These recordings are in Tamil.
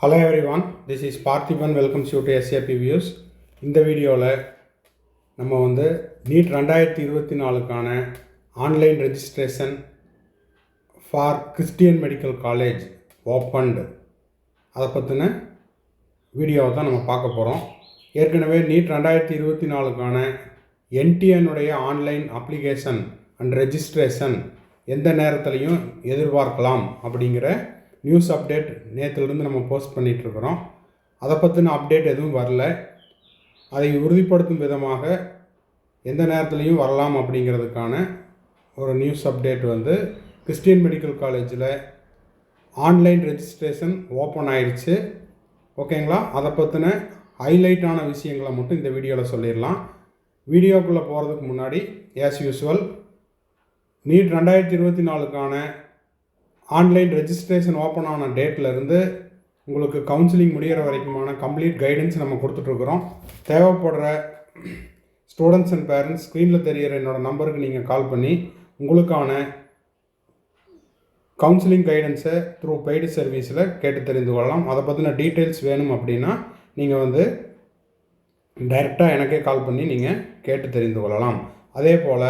Hello everyone, this is Parthiban. Welcomes you to SAP Views. இந்த வீடியோவில் நம்ம நீட் 2024க்கான online registration for Christian medical college opened அதை பற்றின வீடியோவை தான் நம்ம பார்க்க போகிறோம். ஏற்கனவே நீட் 2024க்கான என்டிஎனுடைய ஆன்லைன் அப்ளிகேஷன் அண்ட் ரெஜிஸ்ட்ரேஷன் எந்த நேரத்துலையும் எதிர்பார்க்கலாம் அப்படிங்கிற நியூஸ் அப்டேட் நேற்றுலேருந்து நம்ம போஸ்ட் பண்ணிகிட்ருக்குறோம். அதை பற்றின அப்டேட் எதுவும் வரல. அதை உறுதிப்படுத்தும் விதமாக எந்த நேரத்துலையும் வரலாம் அப்படிங்கிறதுக்கான ஒரு நியூஸ் அப்டேட் கிறிஸ்டியன் மெடிக்கல் காலேஜில் ஆன்லைன் ரெஜிஸ்ட்ரேஷன் ஓப்பன் ஆயிடுச்சு. ஓகேங்களா? அதை பற்றின ஹைலைட்டான விஷயங்களை மட்டும் இந்த வீடியோவில் சொல்லிடலாம். வீடியோக்குள்ளே போகிறதுக்கு முன்னாடி ஆஸ் யூஸ்வல் நீட் 2024க்கான ஆன்லைன் ரெஜிஸ்ட்ரேஷன் ஓப்பன் ஆன டேட்லேருந்து உங்களுக்கு கவுன்சிலிங் முடிகிற வரைக்குமான கம்ப்ளீட் கைடன்ஸ் நம்ம கொடுத்துட்ருக்குறோம். தேவைப்படுற ஸ்டூடெண்ட்ஸ் அண்ட் பேரண்ட்ஸ் ஸ்க்ரீனில் தெரிகிற என்னோடய நம்பருக்கு நீங்கள் கால் பண்ணி உங்களுக்கான கவுன்சிலிங் கைடன்ஸை த்ரூ பெய்டு சர்வீஸில் கேட்டு தெரிந்து கொள்ளலாம். அதை பற்றின டீட்டெயில்ஸ் வேணும் அப்படின்னா நீங்கள் டைரெக்டாக எனக்கே கால் பண்ணி நீங்கள் கேட்டு தெரிந்து கொள்ளலாம். அதே போல்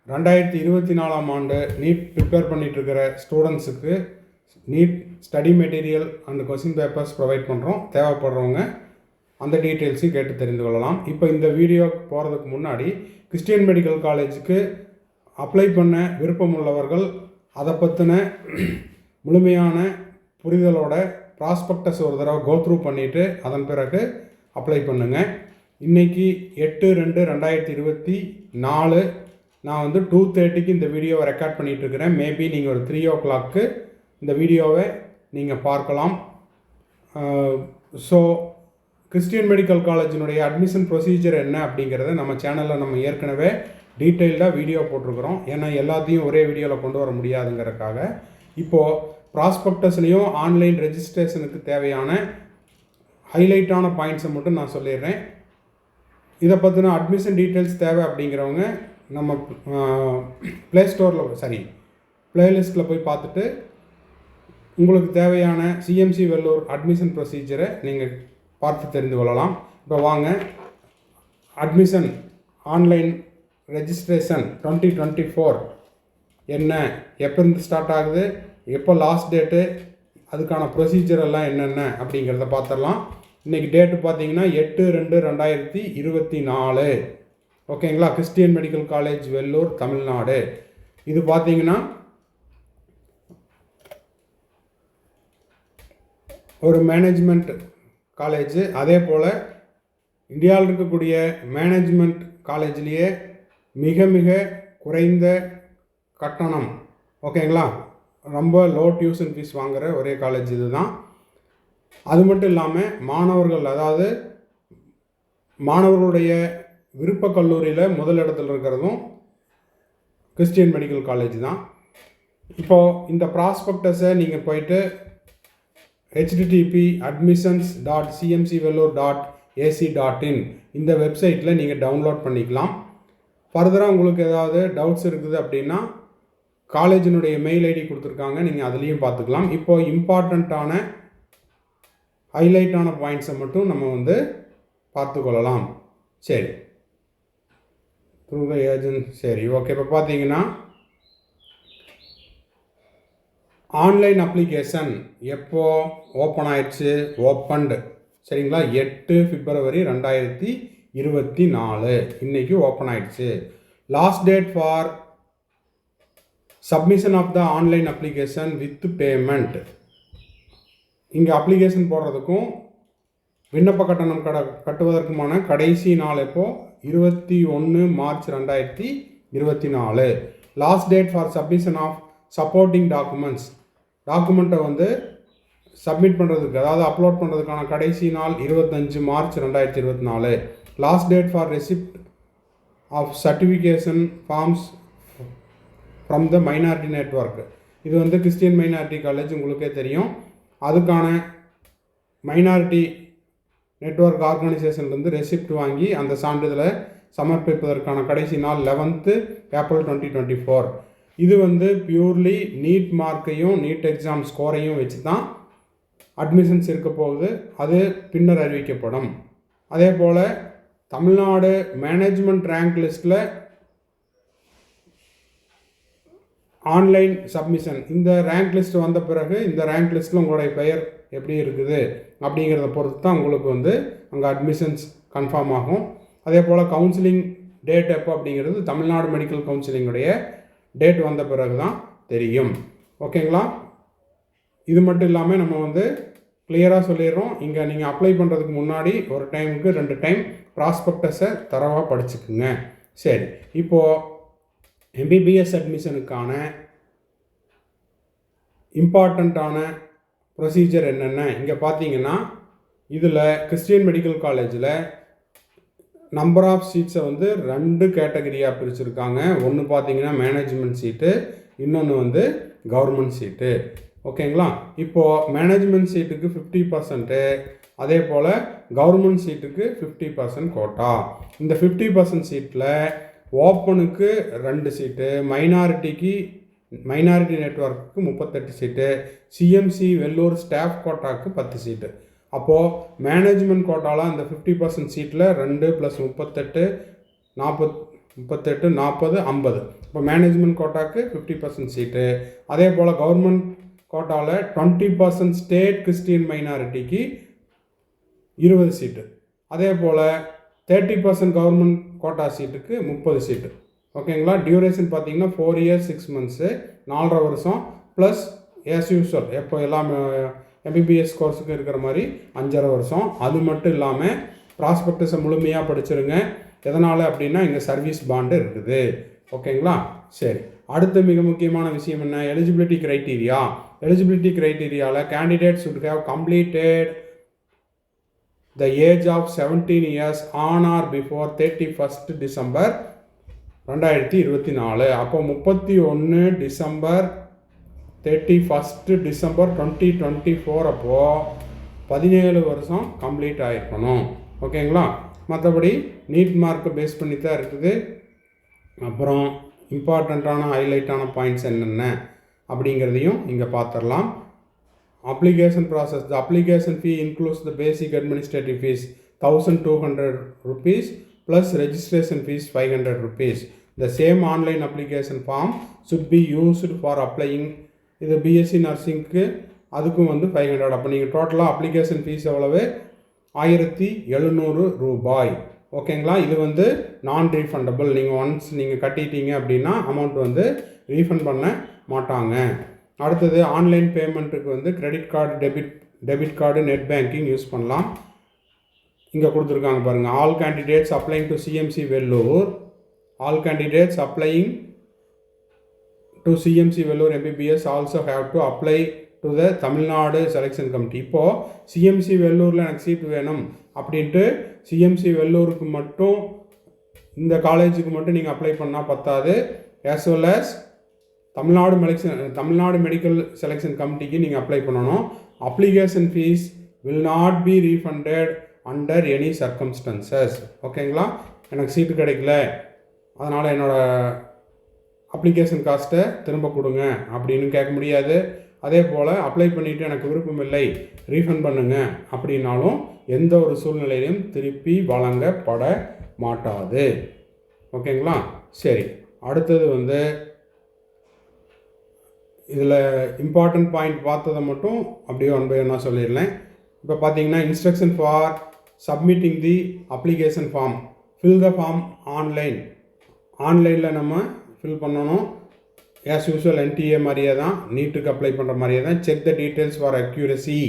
2024ஆம் ஆண்டு நீட் ப்ரிப்பேர் பண்ணிகிட்ருக்கிற ஸ்டூடெண்ட்ஸுக்கு NEET study material and question papers provide பண்ணுறோம். தேவைப்படுறவங்க அந்த டீட்டெயில்ஸையும் கேட்டு தெரிந்து கொள்ளலாம். இப்போ இந்த வீடியோ போகிறதுக்கு முன்னாடி கிறிஸ்டியன் மெடிக்கல் காலேஜுக்கு அப்ளை பண்ண விருப்பம் உள்ளவர்கள் அதை பற்றின முழுமையான புரிதலோட ப்ராஸ்பெக்டஸ் ஒரு தடவை கோத்ரூ பண்ணிவிட்டு அதன் பிறகு அப்ளை பண்ணுங்கள். இன்றைக்கி 8/2/2024 நான் 2:30க்கு இந்த வீடியோவை ரெக்கார்ட் பண்ணிகிட்ருக்கிறேன். மேபி நீங்கள் ஒரு 3 o'clock இந்த வீடியோவை நீங்கள் பார்க்கலாம். ஸோ கிறிஸ்டியன் மெடிக்கல் காலேஜினுடைய அட்மிஷன் ப்ரொசீஜர் என்ன அப்படிங்கிறத நம்ம சேனலில் நம்ம ஏற்கனவே டீட்டெயில்டாக வீடியோ போட்டிருக்கிறோம். ஏன்னா எல்லாத்தையும் ஒரே வீடியோவில் கொண்டு வர முடியாதுங்கிறதுக்காக இப்போது ப்ராஸ்பெக்டஸ்லேயும் ஆன்லைன் ரெஜிஸ்ட்ரேஷனுக்கு தேவையான ஹைலைட்டான பாயிண்ட்ஸை மட்டும் நான் சொல்லிடுறேன். இதை பற்றின அட்மிஷன் டீட்டெயில்ஸ் தேவை அப்படிங்கிறவங்க நம்ம ப்ளேலிஸ்ட்டில் போய் பார்த்துட்டு உங்களுக்கு தேவையான சிஎம்சி வெல்லூர் அட்மிஷன் ப்ரொசீஜரை நீங்கள் பார்த்து தெரிந்து கொள்ளலாம். இப்போ வாங்க, அட்மிஷன் ஆன்லைன் ரெஜிஸ்ட்ரேஷன் 2024 என்ன, எப்போ இருந்து ஸ்டார்ட் ஆகுது, எப்போ லாஸ்ட் டேட்டு, அதுக்கான ப்ரொசீஜர் எல்லாம் என்னென்ன அப்படிங்கிறத பார்த்துடலாம். இன்றைக்கி டேட்டு பார்த்தீங்கன்னா 8/2/2024. ஓகேங்களா? Christian medical college Vellore, Tamil Nadu. இது பார்த்தீங்கன்னா ஒரு மேனேஜ்மெண்ட் காலேஜ். அதே போல் இந்தியாவில் இருக்கக்கூடிய மேனேஜ்மெண்ட் காலேஜ்லேயே மிக மிக குறைந்த கட்டணம். ஓகேங்களா? ரொம்ப லோ டியூஷன் ஃபீஸ் வாங்குகிற ஒரே காலேஜ் இது தான். அது மட்டும் இல்லாமல் மாணவர்களுடைய விருப்ப கல்லூரியில் முதல் இடத்துல இருக்கிறதும் கிறிஸ்டியன் மெடிக்கல் காலேஜ் தான். இப்போது இந்த ப்ராஸ்பெக்டஸை நீங்கள் போயிட்டு http://admissions.cmcvellore.ac.in இந்த வெப்சைட்டில் நீங்கள் டவுன்லோட் பண்ணிக்கலாம். ஃபர்தராக உங்களுக்கு ஏதாவது டவுட்ஸ் இருக்குது அப்படின்னா காலேஜினுடைய மெயில் ஐடி கொடுத்துருக்காங்க, நீங்கள் அதுலேயும் பார்த்துக்கலாம். இப்போது இம்பார்ட்டண்ட்டான ஹைலைட்டான பாயிண்ட்ஸை மட்டும் நம்ம பார்த்து கொள்ளலாம். சரி, த்ரூ த ஏஜென்ட். சரி, ஓகே. இப்போ பார்த்தீங்கன்னா ஆன்லைன் அப்ளிகேஷன் எப்போ ஓப்பன் ஆயிடுச்சு, ஓப்பன்டு. சரிங்களா? 8 February 2024 இன்றைக்கி ஓப்பன் ஆயிடுச்சு. Last date for submission of the online application with payment. இங்கே அப்ளிகேஷன் போடுறதுக்கும் விண்ணப்ப கட்டணம் கட்டுவதற்குமான கடைசி நாள் எப்போது, 21 March 2024. Last date for submission of supporting டாக்குமெண்ட்டை சப்மிட் பண்ணுறதுக்கு, அதாவது அப்லோட் பண்ணுறதுக்கான கடைசி நாள் 25 March 2024. Last date for receipt of certification forms from the minority network. இது கிறிஸ்டியன் மைனாரிட்டி காலேஜ், உங்களுக்கே தெரியும். அதுக்கான மைனாரிட்டி நெட்வொர்க் ஆர்கனைசேஷன்லேருந்து ரெசிப்ட் வாங்கி அந்த சான்றிதழை சமர்ப்பிப்பதற்கான கடைசி நாள் 11th April 2024. இது பியூர்லி நீட் மார்க்கையும் நீட் எக்ஸாம் ஸ்கோரையும் வச்சு தான் அட்மிஷன்ஸ் இருக்க போகுது, அது பின்னர் அறிவிக்கப்படும். அதே போல் தமிழ்நாடு மேனேஜ்மெண்ட் ரேங்க் லிஸ்ட்டில் ஆன்லைன் சப்மிஷன், இந்த ரேங்க் லிஸ்ட் வந்த பிறகு இந்த ரேங்க் லிஸ்ட்டில் உங்களுடைய பெயர் எப்படி இருக்குது அப்படிங்கிறத பொறுத்து தான் உங்களுக்கு வந்து அங்கே அட்மிஷன்ஸ் கன்ஃபார்ம் ஆகும். அதே போல் கவுன்சிலிங் டேட் எப்போ அப்படிங்கிறது தமிழ்நாடு மெடிக்கல் கவுன்சிலிங்குடைய டேட் வந்த பிறகு தான் தெரியும். ஓகேங்களா? இது மட்டும் இல்லாமல் நம்ம வந்து கிளியராக சொல்லிடுறோம், இங்கே நீங்கள் அப்ளை பண்ணுறதுக்கு முன்னாடி ஒரு டைமுக்கு 2 டைம் ப்ராஸ்பெக்டஸை தரவாக படிச்சுக்குங்க. சரி, இப்போது எம்பிபிஎஸ் அட்மிஷனுக்கான இம்பார்ட்டண்ட்டான ப்ரொசீஜர் என்னென்ன இங்கே பார்த்தீங்கன்னா, இதில் கிறிஸ்டியன் மெடிக்கல் காலேஜில் நம்பர் ஆஃப் சீட்ஸை வந்து 2 கேட்டகரியாக பிரிச்சுருக்காங்க. ஒன்று பார்த்தீங்கன்னா மேனேஜ்மெண்ட் சீட்டு, இன்னொன்று வந்து கவர்மெண்ட் சீட்டு. ஓகேங்களா? இப்போது மேனேஜ்மெண்ட் சீட்டுக்கு 50%, அதே போல் கவர்மெண்ட் சீட்டுக்கு 50% கோட்டா. இந்த 50% சீட்டில் ஓப்பனுக்கு 2 சீட்டு, மைனாரிட்டி நெட்வொர்க்குக்கு 38 சீட்டு, சிஎம்சி வெள்ளூர் ஸ்டாஃப் கோட்டாவுக்கு 10 சீட்டு. அப்போது மேனேஜ்மெண்ட் கோட்டாவில் இந்த 50% சீட்டில் 2 + 38 40 50. இப்போ மேனேஜ்மெண்ட் கோட்டாவுக்கு 50% சீட்டு. அதே போல் கவர்மெண்ட் கோட்டாவில் 20% ஸ்டேட் கிறிஸ்டியன் மைனாரிட்டிக்கு 20 சீட்டு. அதே போல் 30% கவர்மெண்ட் கோட்டா சீட்டுக்கு 30 சீட்டு. ஓகேங்களா? டியூரேஷன் பார்த்தீங்கன்னா 4 years 6 months, 4.5 வருஷம் ப்ளஸ் ஆஸ் யூஸ்வல் எப்போ எல்லாம் எம்பிபிஎஸ் கோர்ஸுக்கு இருக்கிற மாதிரி 5.5 வருஷம். அது மட்டும் இல்லாமல் ப்ராஸ்பெக்டஸை முழுமையாக படிச்சிருங்க. எதனால் அப்படின்னா இங்கே சர்வீஸ் பாண்டு இருக்குது. ஓகேங்களா? சரி, அடுத்த மிக முக்கியமான விஷயம் என்ன? Eligibility criteria. எலிஜிபிலிட்டி க்ரைட்டீரியாவில் candidate should have completed the age of 17 years on or before 31st December 2024. அப்போ 31 டிசம்பர் 31 டிசம்பர் 2024 அப்போது 17 வருஷம் கம்ப்ளீட் ஆகிருக்கணும். ஓகேங்களா? மற்றபடி நீட் மார்க்கை பேஸ் பண்ணி தான் இருக்குது. அப்புறம் இம்பார்ட்டண்ட்டான ஹைலைட்டான பாயிண்ட்ஸ் என்னென்ன அப்படிங்கிறதையும் இங்கே பார்த்துடலாம். Application process. The application fee includes the basic administrative fees 1200 rupees plus registration fees 500 rupees. The same online application form should be used for applying. இது பிஎஸ்சி நர்சிங்க்கு அதுக்கும் வந்து 500. அப்போ நீங்கள் டோட்டலாக அப்ளிகேஷன் ஃபீஸ் எவ்வளவு? 1700 ரூபாய். ஓகேங்களா? இது வந்து நான் ரீஃபண்டபிள். நீங்கள் ஒன்ஸ் நீங்கள் கட்டிட்டீங்க அப்படின்னா அமௌண்ட் வந்து ரீஃபண்ட் பண்ண மாட்டாங்க. அடுத்தது ஆன்லைன் பேமெண்ட்டுக்கு வந்து credit card, debit card, net banking use பண்ணலாம். இங்கே கொடுத்துருக்காங்க பாருங்கள். All candidates applying to CMC Vellore, all candidates applying to CMC Vellore MBBS also have to apply to the Tamil Nadu selection committee. இப்போது சிஎம்சி வெள்ளூரில் எனக்கு சீட் வேணும் அப்படின்ட்டு சிஎம்சி வெள்ளூருக்கு மட்டும், இந்த காலேஜுக்கு மட்டும் நீங்கள் அப்ளை பண்ணால் பத்தாது. as well as Tamil Nadu medical selection கமிட்டிக்கு நீங்கள் அப்ளை பண்ணணும். Application fee will not be refunded under any circumstances. ஓகேங்களா? எனக்கு சீட்டு கிடைக்கல, அதனால் என்னோடய அப்ளிகேஷன் காஸ்ட்டை திரும்ப கொடுங்க அப்படின்னு கேட்க முடியாது. அதே போல் அப்ளை பண்ணிவிட்டு எனக்கு விருப்பம் இல்லை, ரீஃபண்ட் பண்ணுங்க அப்படின்னாலும் எந்த ஒரு சூழ்நிலையிலும் திருப்பி வழங்கப்பட மாட்டாது. ஓகேங்களா? சரி, அடுத்தது வந்து இதில் இம்பார்ட்டன்ட் பாயிண்ட் பார்த்ததை மட்டும் அப்படியே 1 by 1 சொல்லிடலேன். இப்போ பார்த்தீங்கன்னா instruction for submitting the application form. Fill the form ஆன்லைனில் நம்ம ஃபில் பண்ணணும். ஆஸ் யூஸ்வல் என்டிஏ மாதிரியே தான், நீட்டுக்கு அப்ளை பண்ணுற மாதிரியே தான். Check the details for accuracy.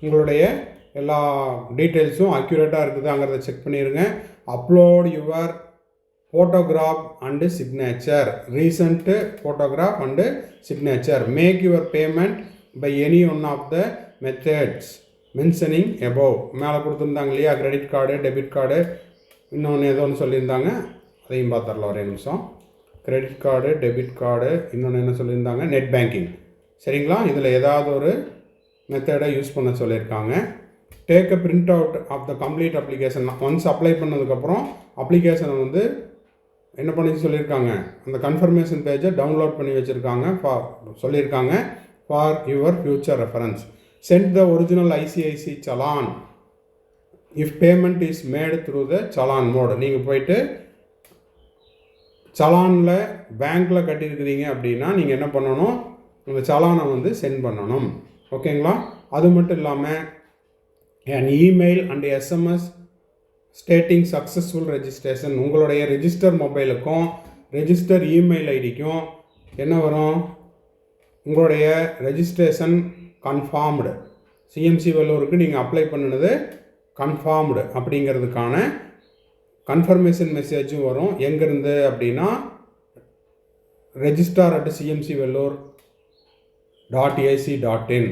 உங்களுடைய எல்லா டீட்டெயில்ஸும் அக்யூரேட்டாக இருக்குதாங்கிறத செக் பண்ணிடுங்க. Upload your photograph and signature, recent photograph and signature. Make your payment by any one of the methods mentioning above. மேலே கொடுத்துருந்தாங்க இல்லையா, கிரெடிட் கார்டு, டெபிட் கார்டு, இன்னொன்று ஏதோ ஒன்று சொல்லியிருந்தாங்க, அதையும் பார்த்துடலாம் ஒரே நிமிஷம். கிரெடிட் கார்டு, டெபிட் கார்டு, இன்னொன்று என்ன சொல்லியிருந்தாங்க, நெட் பேங்கிங். சரிங்களா? இதில் ஏதாவது ஒரு மெத்தடை யூஸ் பண்ண சொல்லியிருக்காங்க. Take a print out of the complete application. Once apply பண்ணதுக்கப்புறம் அப்ளிகேஷனை வந்து என்ன பண்ணி சொல்லியிருக்காங்க, அந்த கன்ஃபர்மேஷன் பேஜை டவுன்லோட் பண்ணி வச்சுருக்காங்க சொல்லியிருக்காங்க for your future reference. send the original ICIC challan if payment is made through the challan mode. நீங்கள் போயிட்டு சலானில் பேங்க்கில் கட்டியிருக்கிறீங்க அப்படின்னா நீங்கள் என்ன பண்ணணும், அந்த சலானை வந்து சென்ட் பண்ணணும். ஓகேங்களா? அது மட்டும் இல்லாமல் an email and SMS stating successful registration, உங்களுடைய ரெஜிஸ்டர் மொபைலுக்கும் ரெஜிஸ்டர் இமெயில் ஐடிக்கும் என்ன வரும், உங்களுடைய ரெஜிஸ்ட்ரேஷன் கன்ஃபார்ம்டு, சிஎம்சி வெல்லூருக்கு நீங்கள் அப்ளை பண்ணினது கன்ஃபார்ம்டு அப்படிங்கிறதுக்கான கன்ஃபர்மேஷன் மெசேஜும் வரும். எங்கேருந்து அப்படின்னா register@cmcvellore.ac.in.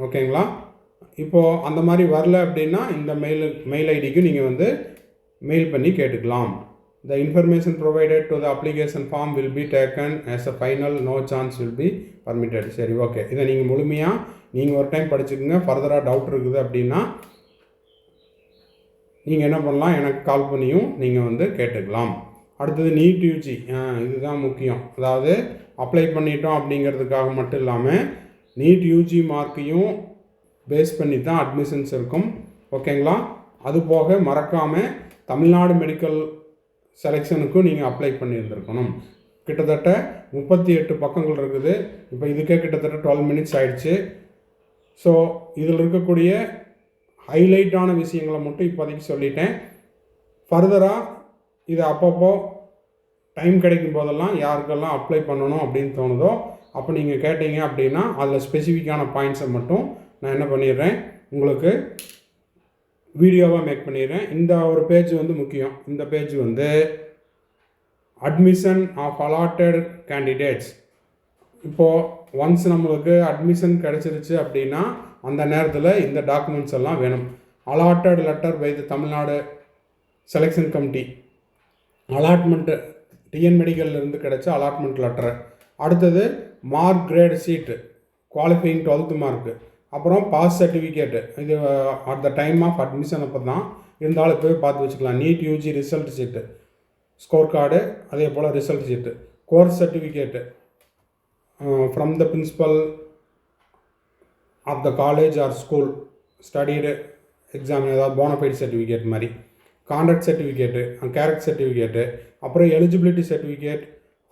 ஓகேங்களா? இப்போது அந்த மாதிரி வரல அப்படின்னா இந்த மெயில் ஐடிக்கு நீங்கள் வந்து மெயில் பண்ணி கேட்டுக்கலாம். The information provided to the application form will be taken as a final, no chance will be permitted. சரி, ஓகே. இதை நீங்கள் முழுமையாக நீங்கள் ஒரு டைம் படிச்சுக்கோங்க. ஃபர்தராக டவுட் இருக்குது அப்படின்னா நீங்கள் என்ன பண்ணலாம், எனக்கு கால் பண்ணியும் நீங்கள் வந்து கேட்டுக்கலாம். அடுத்தது நீட் யூஜி, இதுதான் முக்கியம். அதாவது அப்ளை பண்ணிட்டோம் அப்படிங்கிறதுக்காக மட்டும் இல்லாமல் நீட் யூஜி மார்க்கையும் பேஸ் பண்ணி தான் அட்மிஷன்ஸ் இருக்கும். ஓகேங்களா? அது போக மறக்காமல் தமிழ்நாடு மெடிக்கல் செலெக்ஷனுக்கும் நீங்கள் அப்ளை பண்ணியிருந்துருக்கணும். கிட்டத்தட்ட 38 பக்கங்கள் இருக்குது. இப்போ இதுக்கே கிட்டத்தட்ட 12 மினிட்ஸ் ஆயிடுச்சு. ஸோ இதில் இருக்கக்கூடிய ஹைலைட்டான விஷயங்களை மட்டும் இப்போதைக்கு சொல்லிட்டேன். ஃபர்தராக இது அப்பப்போ டைம் கிடைக்கும் போதெல்லாம் யாருக்கெல்லாம் அப்ளை பண்ணணும் அப்படின்னு தோணுதோ அப்போ நீங்கள் கேட்டீங்க அப்படின்னா அதில் ஸ்பெசிஃபிக்கான பாயிண்ட்ஸை மட்டும் நான் என்ன பண்ணிடுறேன், உங்களுக்கு வீடியோவாக மேக் பண்ணிடுறேன். இந்த ஒரு பேஜ் வந்து முக்கியம். இந்த பேஜ் வந்து அட்மிஷன் ஆஃப் அலாட்டட் கேண்டிடேட்ஸ். இப்போது ஒன்ஸ் நம்மளுக்கு அட்மிஷன் கிடச்சிருச்சு அப்படின்னா அந்த நேரத்தில் இந்த டாக்குமெண்ட்ஸ் எல்லாம் வேணும். Allotted letter by the Tamil Nadu selection committee, allotment TN மெடிக்கல்லேருந்து கிடைச்ச அலாட்மெண்ட் லெட்டரு. அடுத்தது mark grade sheet, qualifying 12th mark. அப்புறம் பாஸ் சர்டிஃபிகேட்டு, இது at the time of admission அப்போ தான், இருந்தாலும் இப்போவே பார்த்து வச்சுக்கலாம். NEET UG result sheet, score card, அதே போல் result sheet, course certificate from the principal of the college or school studied exam, ஏதாவது போனஃபைட் சர்டிஃபிகேட் மாதிரி, கான்டாக்ட் சர்டிஃபிகேட்டு, கேரக்டர் சர்டிஃபிகேட்டு, அப்புறம் எலிஜிபிலிட்டி சர்டிஃபிகேட்.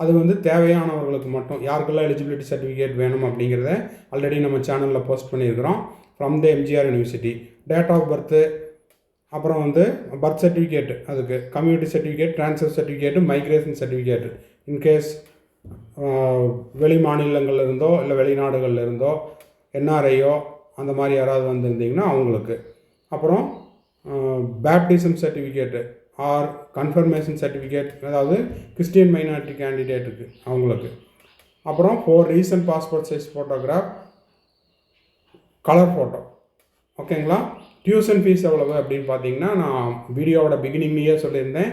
அது வந்து தேவையானவர்களுக்கு மட்டும், யாருக்கெல்லாம் எலிஜிபிலிட்டி சர்டிஃபிகேட் வேணும் அப்படிங்கிறத ஆல்ரெடி நம்ம சேனலில் போஸ்ட் பண்ணியிருக்கிறோம். From the MGR university, date of birth, அப்புறம் வந்து பர்த் சர்டிஃபிகேட்டு, அதுக்கு community certificate, transfer certificate, migration certificate. In case வெளி மாநிலங்களில் இருந்தோ இல்லை வெளிநாடுகளில் இருந்தோ என்ஆர்ஐயோ அந்த மாதிரி யாராவது வந்திருந்தீங்கன்னா அவங்களுக்கு. அப்புறம் baptism certificate or confirmation certificate, அதாவது கிறிஸ்டியன் மைனாரிட்டி கேண்டிடேட்டுக்கு அவங்களுக்கு. அப்புறம் 4 recent passport size photograph, colour photo. ஓகேங்களா? டியூஷன் ஃபீஸ் எவ்வளவு அப்படின்னு பார்த்தீங்கன்னா நான் வீடியோவோட பிகினிங்லேயே சொல்லியிருந்தேன்.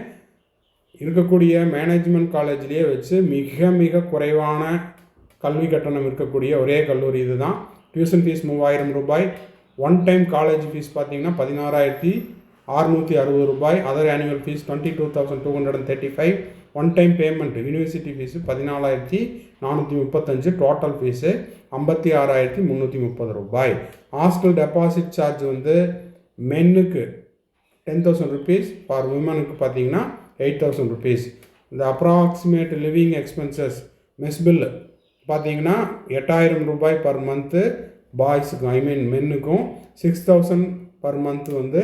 இருக்கக்கூடிய மேனேஜ்மெண்ட் காலேஜ்லேயே வச்சு மிக மிக குறைவான கல்வி கட்டணம் இருக்கக்கூடிய ஒரே கல்லூரி இது தான். டியூஷன் ஃபீஸ் 3000 ரூபாய். ஒன் டைம் காலேஜ் ஃபீஸ் பார்த்தீங்கன்னா 16,660 ரூபாய். Other annual fees 22,235. One time payment university fees 14,435. Total fees 56,330 ரூபாய். ஹாஸ்டல் டெபாசிட் சார்ஜ் வந்து மென்னுக்கு 10,000 ருபீஸ், ஃபார் விமனுக்கு பார்த்தீங்கன்னா 8,000 ருபீஸ். இந்த approximate living expenses mess bill பார்த்தீங்கன்னா 8,000 ரூபாய் பர் மந்த்து பாய்ஸுக்கும், மென்னுக்கும். 6,000 பர் மந்த் வந்து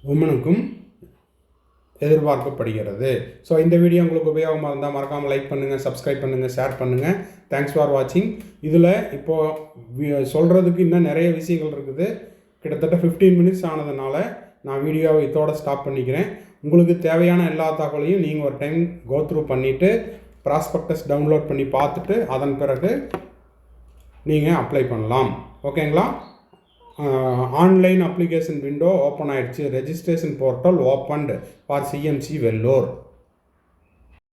உமனுக்கும் எதிர்பார்க்கப்படுகிறது. ஸோ இந்த வீடியோ உங்களுக்கு உபயோகமாக இருந்தால் மறக்காமல் லைக் பண்ணுங்கள், சப்ஸ்கிரைப் பண்ணுங்கள், ஷேர் பண்ணுங்கள். தேங்க்ஸ் ஃபார் வாட்சிங். இதில் இப்போது சொல்கிறதுக்கு இன்னும் நிறைய விஷயங்கள் இருக்குது. கிட்டத்தட்ட 15 மினிட்ஸ் ஆனதுனால நான் வீடியோவை இதோடு ஸ்டாப் பண்ணிக்கிறேன். உங்களுக்கு தேவையான எல்லா தகவலையும் நீங்கள் ஒரு டைம் கோத்ரூ பண்ணிவிட்டு ப்ராஸ்பெக்டஸ் டவுன்லோட் பண்ணி பார்த்துட்டு அதன் பிறகு நீங்கள் அப்ளை பண்ணலாம். ஓகேங்களா? ஆன்லைன் அப்ளிகேஷன் விண்டோ ஓப்பன் ஆகிடுச்சு. Registration portal opened for CMC Vellore.